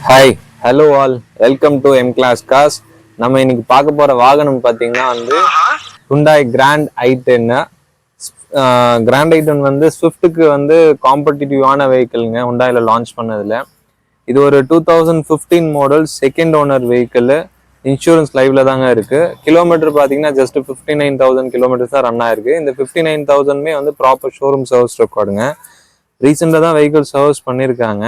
Hi hello all welcome to M class cars. நம்ம இன்னைக்கு பார்க்க போகிற வாகனம் பார்த்தீங்கன்னா Hyundai grand i10. Grand i10 ஸ்விஃப்ட்டுக்கு காம்படிட்டிவான வெஹிக்கிள்ங்க ஹுண்டாயில் லான்ச் பண்ணதில். இது ஒரு 2015 model second owner vehicle. Insurance லைவ்ல தாங்க இருக்குது. கிலோமீட்டர் பார்த்தீங்கன்னா ஜஸ்ட் 59,000 கிலோமீட்டர்ஸ் தான் ரன் ஆயிருக்கு. இந்த 59,000மே ப்ராப்பர் ஷோரூம் சர்வீஸ் ரெக்கார்டுங்க. ரீசெண்டாக தான் வெஹிக்கிள் சர்வீஸ் பண்ணியிருக்காங்க.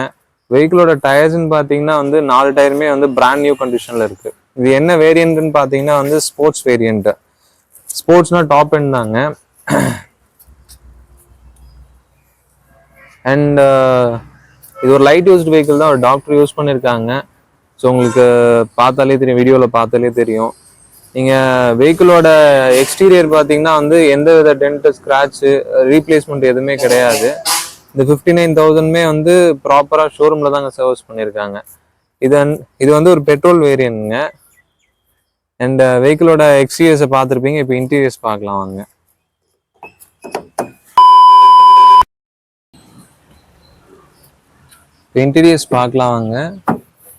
வெஹிக்கிளோட டயர்ஸ்ன்னு பார்த்தீங்கன்னா 4 டயருமே பிராண்ட் நியூ கண்டிஷனில் இருக்குது. இது என்ன வேரியன்ட்னு பார்த்தீங்கன்னா ஸ்போர்ட்ஸ் வேரியன்ட். ஸ்போர்ட்ஸ்னா டாப் எண்ட் தாங்க. அண்ட் இது ஒரு லைட் யூஸ்டு வெஹிக்கிள் தான், ஒரு டாக்டர் யூஸ் பண்ணியிருக்காங்க. ஸோ உங்களுக்கு பார்த்தாலே தெரியும், வீடியோவில் பார்த்தாலே தெரியும். நீங்கள் வெஹிக்கிளோட எக்ஸ்டீரியர் பார்த்தீங்கன்னா எந்த வித டென்ட் ஸ்க்ராட்சு ரீப்ளேஸ்மெண்ட் எதுவுமே கிடையாது. இந்த 59,000மே ப்ராப்பராக ஷோரூமில் தாங்க சர்வீஸ் பண்ணியிருக்காங்க. இது ஒரு பெட்ரோல் வேரியன்ட்ங்க. அண்ட் வெஹிக்கிளோட எக்ஸ்டீரியர்ஸை பார்த்துருப்பீங்க. இப்போ இன்டீரியர்ஸ் பார்க்கலாம் வாங்க. இன்டீரியர்ஸ் பார்க்கலாம் வாங்க.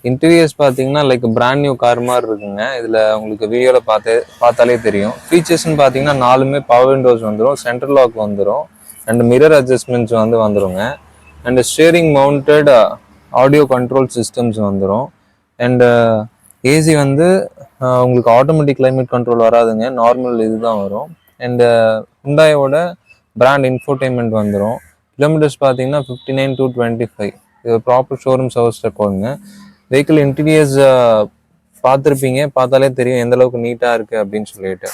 இன்டீரியர்ஸ் பார்த்தீங்கன்னா லைக் பிராண்ட் நியூ கார் மாதிரி இருக்குங்க. இதில் உங்களுக்கு வீடியோவில் பார்த்தாலே தெரியும். ஃபீச்சர்ஸ்ன்னு பார்த்தீங்கன்னா 4மே பவர் விண்டோஸ் வந்துடும், சென்ட்ரல் லாக் வந்துடும், அண்ட் மிரர் அட்ஜஸ்ட்மெண்ட்ஸ் வந்துருங்க. And steering mounted audio control systems வந்துடும். அண்டு ஏசி உங்களுக்கு ஆட்டோமேட்டிக் கிளைமேட் கண்ட்ரோல் வராதுங்க, நார்மல் இதுதான் வரும். அண்டு ஹுண்டாயோட பிராண்ட் இன்ஃபோர்டைன்மெண்ட் வந்துடும். கிலோமீட்டர்ஸ் பார்த்தீங்கன்னா 59 to 25. இது ப்ராப்பர் ஷோரூம் சர்வீஸ் ரெக்கார்டுங்க. வெஹிக்கிள் இன்டீரியர்ஸ் பார்த்துருப்பீங்க, பார்த்தாலே தெரியும் எந்த அளவுக்கு நீட்டாக இருக்குது அப்படின்னு சொல்லிட்டு.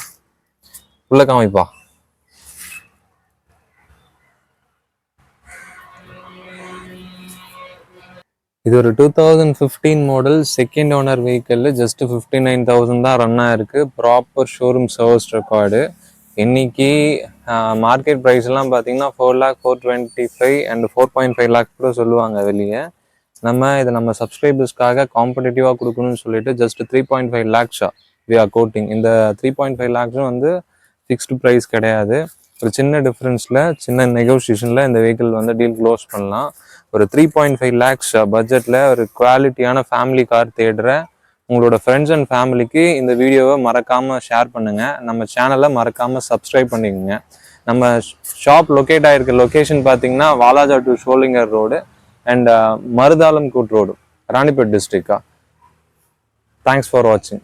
உள்ள காமிப்பா. இது ஒரு 2015 model second owner vehicle. Just 59,000 தான் ரன் ஆயிருக்கு. Proper showroom service record. இன்னைக்கு மார்க்கெட் ப்ரைஸ் எல்லாம் பார்த்தீங்கன்னா 4,04,25 அண்ட் 4.5 லேக் கூட சொல்லுவாங்க வெளியே. நம்ம சப்ஸ்கிரைபர்ஸ்க்காக காம்படிட்டிவாக கொடுக்கணும்னு சொல்லிட்டு just 3.5 lakhs we are coating. இந்த 3.5 லேக்ஸும் ஃபிக்ஸ்டு ப்ரைஸ் கிடையாது. ஒரு சின்ன டிஃப்ரென்ஸில், சின்ன நெகோசியேஷனில் இந்த வெஹிக்கிள் டீல் க்ளோஸ் பண்ணலாம். ஒரு 3.5 லேக்ஸ் பட்ஜெட்டில் ஒரு குவாலிட்டியான ஃபேமிலி கார் தேடுற உங்களோட ஃப்ரெண்ட்ஸ் அண்ட் ஃபேமிலிக்கு இந்த வீடியோவை மறக்காமல் ஷேர் பண்ணுங்கள். நம்ம சேனலை மறக்காமல் சப்ஸ்கிரைப் பண்ணிக்கோங்க. நம்ம ஷாப் லொக்கேட் ஆகிருக்க லொக்கேஷன் பார்த்தீங்கன்னா Walajah to Sholinghur road and Maruthalam கூட் ரோடு, ராணிப்பேட் டிஸ்ட்ரிக்டா. தேங்க்ஸ் ஃபார் வாட்சிங்.